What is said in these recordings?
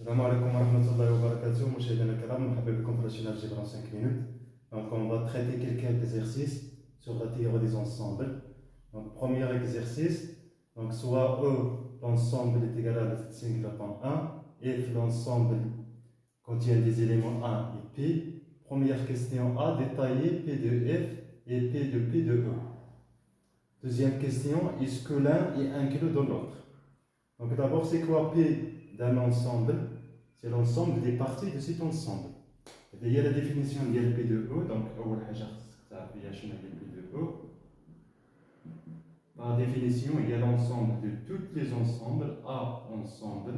السلام عليكم ورحمة الله وبركاته. مشاهدينا الكرام، مرحبا بكم في la Algèbre en 5 minutes. Donc on va traiter quelques exercices sur la théorie des ensembles. Donc premier exercice, donc soit E l'ensemble est égal à la singleton 1, if l'ensemble contient des éléments 1 et P. Première question A, détailler P de F et P de E. Deuxième question, est-ce que l'un est inclus dans l'autre? Donc d'abord, c'est quoi P d'un ensemble? C'est l'ensemble des parties de cet ensemble. Il y a la définition de P de E. Donc, P de E. Par définition, il y a l'ensemble de tous les ensembles A ensemble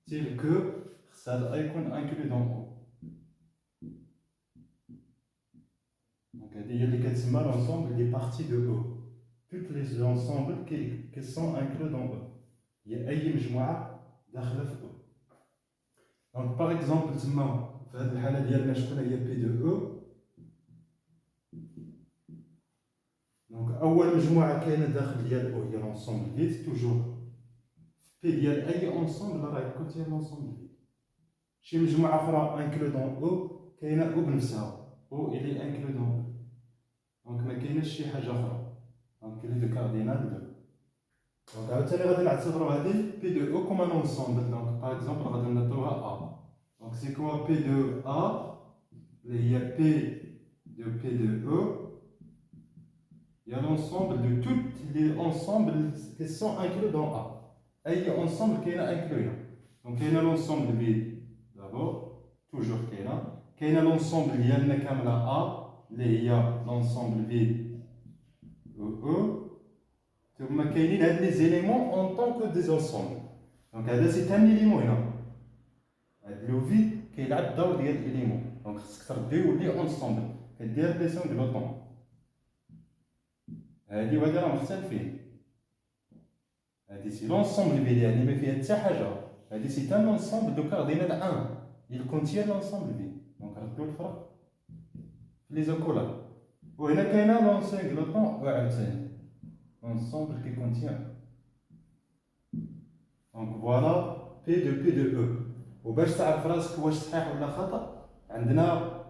tel que ça doit être inclus dans E. Donc, il y a l'ensemble des parties de E. Tous les ensembles qui sont inclus dans E. Il y a أي مجموعة داخلة في E. Donc, par exemple, في هذه الحالة ديالنا شكون هي P de E. Donc, أول مجموعة كاينة داخل ديال E هي l'ensemble vide. Toujours P ديال أي ensemble راه contient l'ensemble vide. شي مجموعة أخرى inclus dans E كاينة E بنفسها. E il est inclus dans E. Donc, ما كايناش شي حاجة أخرى. Donc, il est de cardinal de E. Donc, عاوتاني غادي نعتبروا هذه P de E comme un ensemble. Donc, par exemple, غادي نعطيوها A. Donc, c'est quoi P de A? Il y a P de E. Il y a l'ensemble de tous les ensembles qui sont inclus dans A. أي ensemble qui est inclus. Donc, il y a l'ensemble vide d'abord, toujours qu'il y a l'ensemble ديالنا كاملة A, il y a l'ensemble vide E. ثم كاينين هاد les éléments en tant que des ensembles. Donc, هذا c'est un élément هنا. هاد لو فيد كيلعب الدور ديال الاليمون. دونك خصك ترديه يولي اونسومبل كدير بليسيون دو لوطون. هادي وهادي راه مختلفين. هادي سي لونسومبل فيد يعني ما فيها حتى حاجه. هادي سي ان اونسومبل دو كاردينال 1. il contient l'ensemble فيد. دونك ردوا الفرق في لي زوكولات. وهنا كاينه لونسينغ لوطون وعاوتاني l'ensemble qui contient. Donc voilà P de E. وباش تعرف راسك واش صحيح ولا خطا عندنا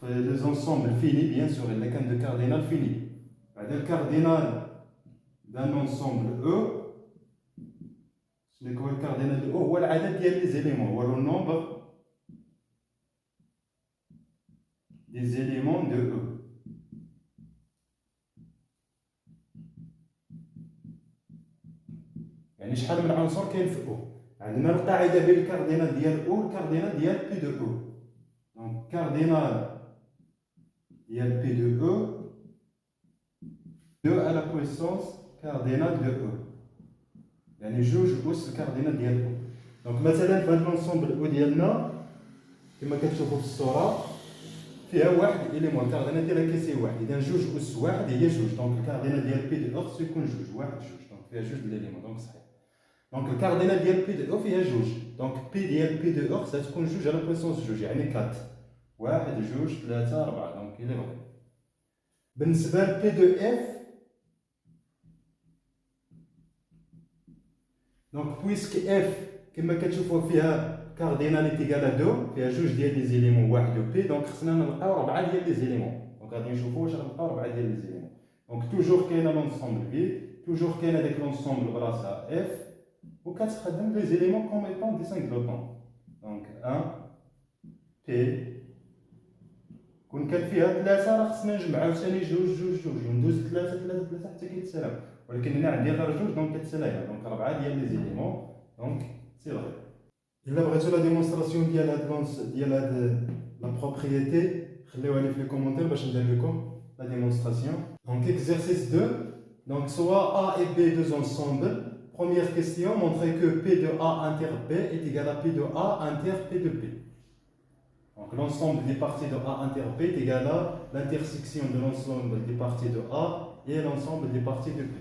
في لي زونسومبل فيني بيان سور الا كان دو كاردينال فيني. بعد الكاردينال دان اونسومبل او شنو هو الكاردينال دو او؟ هو العدد ديال لي زيليمون، هو لو نومبر دي زيليمون دو او. يعني شحال من عنصر كاين في او. عندنا القاعده بين الكاردينال ديال او والكاردينال ديال بي دو او. دونك كاردينال ديال بي دو او 2 à la puissance cardinale de E. يعني جوج أس الكاردينال ديال او. دونك مثلا في هذا لونسومبل او ديالنا كما كتشوفوا في الصوره فيها واحد اليمون، الكاردينال ديالها كيسي واحد، اذا جوج أس واحد هي جوج. دونك الكاردينال ديال بي دو او خصو يكون جوج، واحد جوج. دونك فيها جوج الاليمون، دونك صحيح. دونك الكاردينال ديال بي دو او فيها جوج. دونك بي ديال بي دو او خصها تكون جوج على بويسونس جوج، يعني 4. واحد جوج ثلاثة 4. دونك إلي بغي. بالنسبة ل بي دو اف، دونك بويسك اف كما كتشوفوا فيها كارديناليتي ايكال 2، فيها جوج ديال لي زيليمون واحد و بي، دونك خصنا نلقاو 4 ديال لي زيليمون. دونك غادي نشوفوا واش غنلقاو 4 ديال لي زيليمون. دونك توجور كاينه لونسومبل فيد، توجور كاينه داك لونسومبل براسها اف، وكتخدم لي زيليمون كوم ايطون دي سانغلوطون. دونك 1 بي كون كان فيها 3 راه خصنا نجمعو ثاني جوج جوج جوج وندوز 3 3 3 حتى كيتسالاو، ولكن هنا عندي غير جوج دونك كتسالايها. دونك 4 ديال لي زيليمون. دونك سي فغي. الا بغيتو لا ديمونستراسيون ديال هاد لا بروبريتي خليوها لي في لي كومونتير باش ندير لكم لا ديمونستراسيون. دونك exercice 2. Donc soit A et B deux ensembles. Première question, montrer que P de A inter B est égal à P de A inter P de B. Donc l'ensemble des parties de A inter B est égal à l'intersection de l'ensemble des parties de A et l'ensemble des parties de B.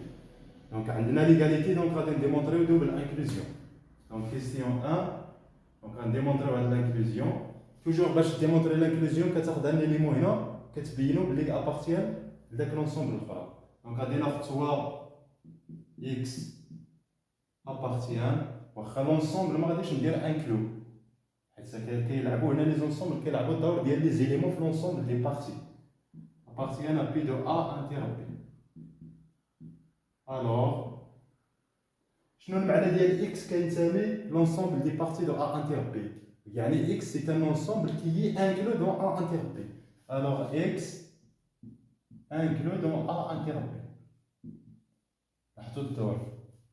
Donc on a l'égalité, donc on va démontrer double inclusion. Donc question 1, donc on démontre l'inclusion. Toujours باش démontrer l'inclusion كتاخذ un élément هنا كتبينو بلي appartient لذاك l'ensemble الاخرى. Donc غادي ناخذ سوا x appartient واخا l'ensemble ما غاديش ندير inclus. حيت كيلعبوا هنا لي زونسومبل كيلعبوا الدور ديال لي زيليمون في لونسومبل دي بارتي appartiennent à P de A inter B. Alors شنو المعنى ديال x كينتمي l'ensemble des parties de A inter B؟ يعني x c'est un ensemble qui est inclus dans A inter B. Alors x inclus dans A inter B. لاحظوا الدور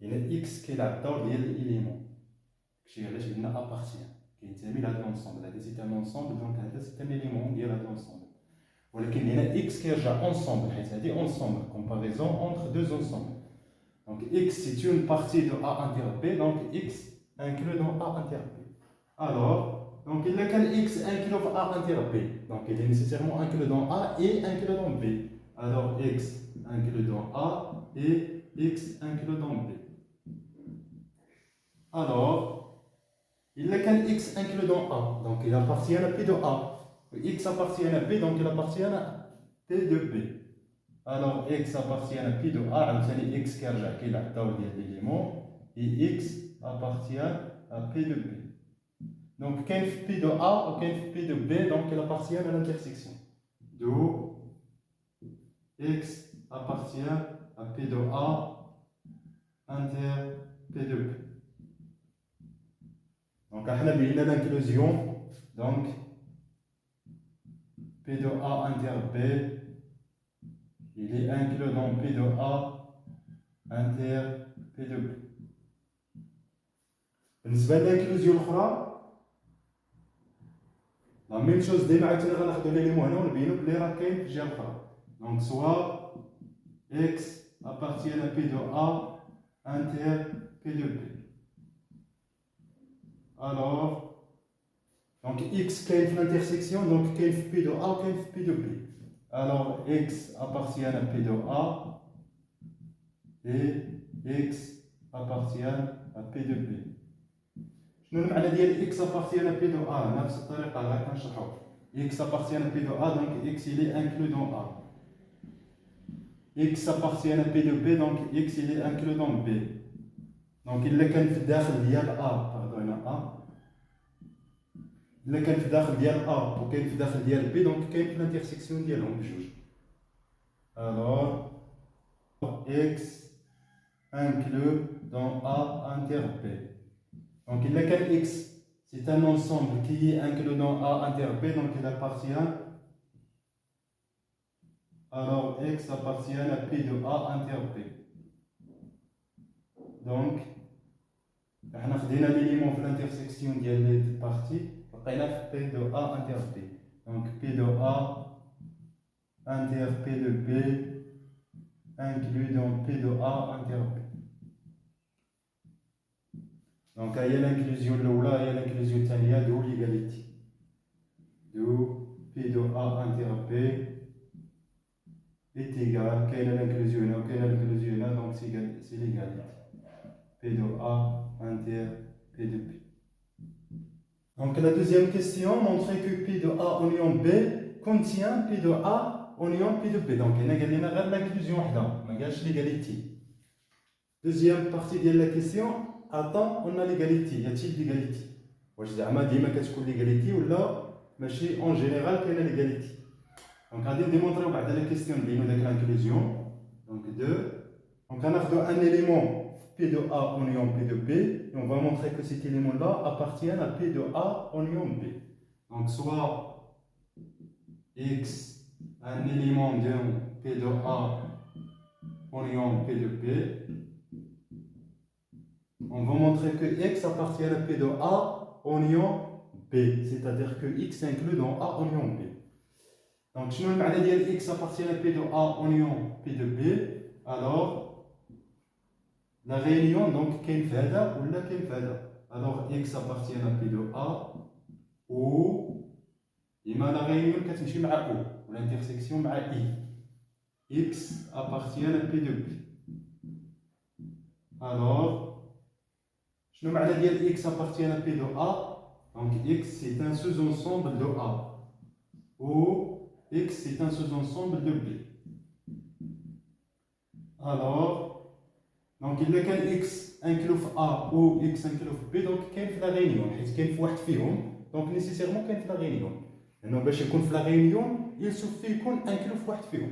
يعني x كيلعب الدور ديال الاليمون داكشي علاش قلنا appartient كينتمي لهاد لونسومبل هذا سي ان انسومبل دونك هذا سي ان اليمون ديال هاد لونسومبل ولكن هنا x كيرجع ensemble حيت هادي ensemble comparaison entre deux ensembles. Donc x c'est une partie de A inter B, donc x inclus dans A inter B. Alors, donc il y a qu'un x inclus dans A inter B, donc il est nécessairement inclus dans A et inclus dans B. Alors x inclus dans A et x inclus dans B. Alors, il y a qu'un x inclus dans A, donc il appartient à P de A. X appartient à B, donc il appartient à P de B. Alors x appartient à P de A, عاوتاني x كيرجع كيلعب الدور ديال l'élément et x appartient à P de B. Donc كاين في P de A وكاين في P de B, donc il appartient à l'intersection. D'où x appartient à P de A inter P de B. Donc احنا بينا l'inclusion, donc P de A inter B, il est inclus dans P de A inter P de B. بالنسبة للانكلوزيون الأخرى لا ميم شوز ديما عاوتاني غناخدو ليليمون هنا ونبينو بلي راه كاين في الجهة الأخرى. دونك سوا x appartient à P de A inter P de B. Alors donc x كاين في l'intersection, donc كاين في P de A وكاين في P de B. Alors x appartient à P de A et x appartient à P de B. شنو المعنى ديال x appartient à P de A؟ نفس الطريقة غير كنشرحو. x appartient à P de A, donc x il est inclus dans A. x appartient à P de B, donc x il est inclus dans B. Donc إلا كان في الداخل ديال A، باردون هنا A، إلا كان في الداخل ديال A وكاين في الداخل ديال B، دونك كاين في الانترسيكسيون ديالهم بجوج. Alors x inclus dans A inter B. Donc il y a qu'un x, c'est un ensemble qui est inclus dans A inter B, donc il appartient. Alors x appartient à P de A inter B. Donc, on a خدينا l'élément في l'intersection ديال les deux parties, لقينا في P de A inter B. Donc P de A inter P de B inclus dans P de A inter B. Donc il y a l'inclusion الأولى هي l'inclusion الثانية d'où l'égalité. D'où P de A inter B est égal, كاينة l'inclusion هنا وكاينة l'inclusion هنا, donc c'est l'égalité. P de A inter P de B. Donc la deuxième question, montrer que P de A union B contient P de A union P de B. Donc هنا قال لنا غير l'inclusion وحده, ما قالش l'égalité. Deuxième partie de la question. Attends, on a l'égalité. Y a-t-il l'égalité? واش زعما ديما كتكون l'égalité ولا ماشي en général كاينه l'égalité. Donc غادي نديمونطريو بعد لا كيسيون نبينو داك l'inclusion. Donc 2. Donc غناخدو un élément P de A union P de B et on va montrer que cet élément là appartient à P de A union B. Donc soit x un élément de P de A union P de B. On va montrer que x appartient à P de A union B, c'est-à-dire que x inclut dans A union B. Donc, si nous avons dit x appartient à P de A union P de B, alors la réunion, donc, qu'est une fada ou la qu'est une fada. Alors, x appartient à P de A ou la réunion qui est avec O, ou l'intersection avec I. X appartient à P de B. Alors, شنو معنى ديال x appartient à P de A؟ Donc x c'est un sous-ensemble de A ou x c'est un sous-ensemble de B. Alors, donc il y a x inclus في A ou x inclus في B, donc كاين في la réunion حيت كاين في واحد فيهم دونك نيسيسيرمون كاين في لا غينيون لانه باش يكون في لا غينيون يسوفي يكون انكلو في واحد فيهم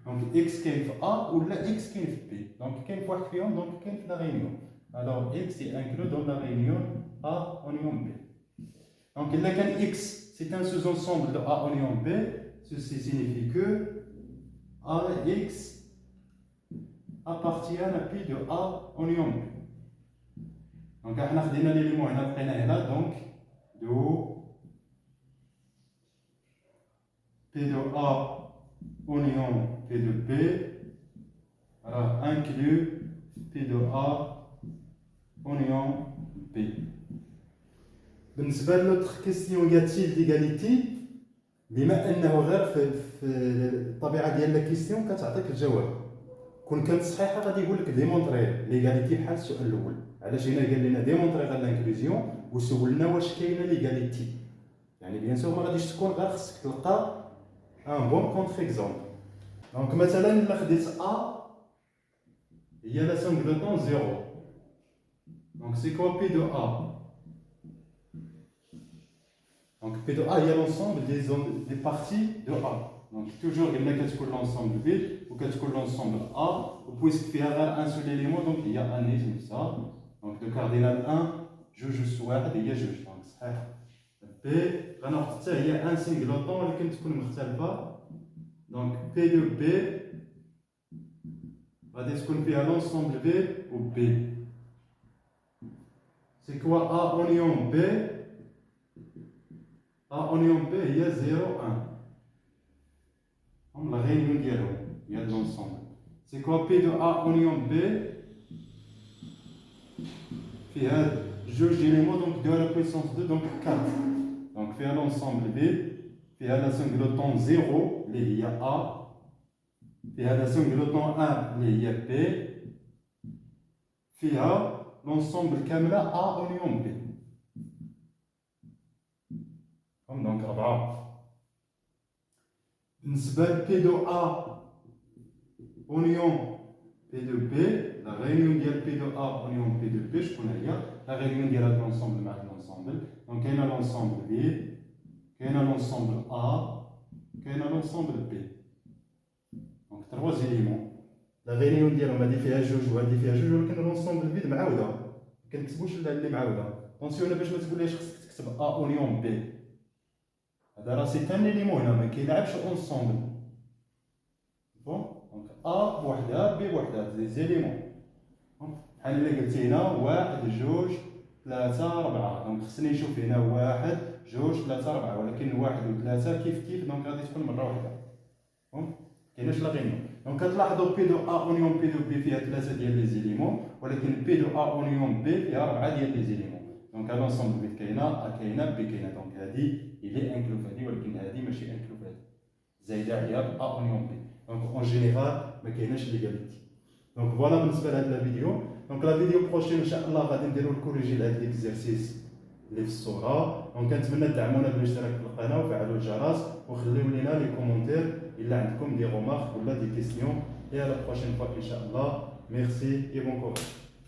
دونك اكس كاين في ا ولا اكس كاين في بي دونك كاين في واحد فيهم دونك كاين في لا غينيون alors x est inclus dans la réunion A union B. Donc là, quand x c'est un sous-ensemble de A union B, ceci signifie que A et x appartiennent à P de A union B. Donc on a fait l'élément, on a pris là, donc de P de A union P de B, alors inclus P de A union B. بالنسبة للوتر كيستيون ياتيل ديغاليتي بما انه غير في الطبيعه ديال لا كيستيون كتعطيك الجواب كون كانت صحيحه غادي يقول لك ديمونطري ليغاليتي بحال السؤال الاول علاش هنا قال لنا ديمونطري غير لانكلوزيون وسولنا واش كاينه ليغاليتي يعني بيان سور ما غاديش تكون غير خصك تلقى ان بون كونتر اكزومبل دونك مثلا الا خديت ا هي لا سونغلوطون زيرو دونك سي كوا بي دو ا Donc P de A il y a l'ensemble des parties de A. Donc toujours il y a l'ensemble B ou l'ensemble A. Puisqu'il y a un seul élément, donc il y a un comme ça. Donc le cardinal 1, juge soit il y a juge. Donc ça. B, il y a un singleton lequel tu peux me pas. Donc P de B va dire l'ensemble B ou B. C'est quoi A union B? A union B, il y a 0, 1. On la réunion dialogue, il y a de l'ensemble. C'est quoi P de A union B? Il y a juge d'éléments, donc 2 à la puissance 2, donc 4. Donc il y a l'ensemble B, il y a la singleton 0, il y a A. Il y a la singleton 1, il y a B. Il y a l'ensemble kamla A union B. Donc, بالنسبة ل P de A union P de B, la réunion ديال P de A union P de B شكون هي؟ la réunion ديال l'ensemble مع l'ensemble. Donc كاين l'ensemble B, كاين l'ensemble A, كاين l'ensemble B. Donc trois éléments. la réunion ديالهم هذه فيها جوج وهذه فيها جوج ولكن l'ensemble B معاودة. ما كنكتبوش اللي معاودة. اتونسيون باش ما تقوليش خصك تكتب A union B. هذا راه سي ان اليمون هنا ما كيلعبش اونسومبل بون دونك ا بوحدها بي بوحدها زي زيليمون بحال الا قلتي هنا 1 2 3 4 دونك خصني نشوف هنا 1 2 3 4 ولكن 1 و 3 كيف دونك غادي تكون مره واحده بون كايناش لا غينيون دونك كتلاحظوا بي دو ا اونيون بي دو بي فيها 3 ديال لي زيليمون ولكن بي دو ا اونيون بي فيها 4 ديال لي زيليمون دونك هذا لونسومبل بي كاينه ا كاينه بي كاينه دونك هذه il est inclus في هذه ولكن هذه ماشي inclus في هذه زايده عليها ا اونيون بي دونك اون جينيرال ما كايناش ليغاليتي دونك فوالا بالنسبه لهذا الفيديو دونك لا فيديو بروشين ان شاء الله غادي نديرو الكوريجي لهاد ليكزارسيس اللي في الصوره دونك كنتمنى تدعمونا بالاشتراك في القناه وفعلوا الجرس وخليو لينا لي كومونتير الا عندكم دي رومارك ولا دي كيسيون اي على لا بروشين فوا ان شاء الله ميرسي اي بون كوراج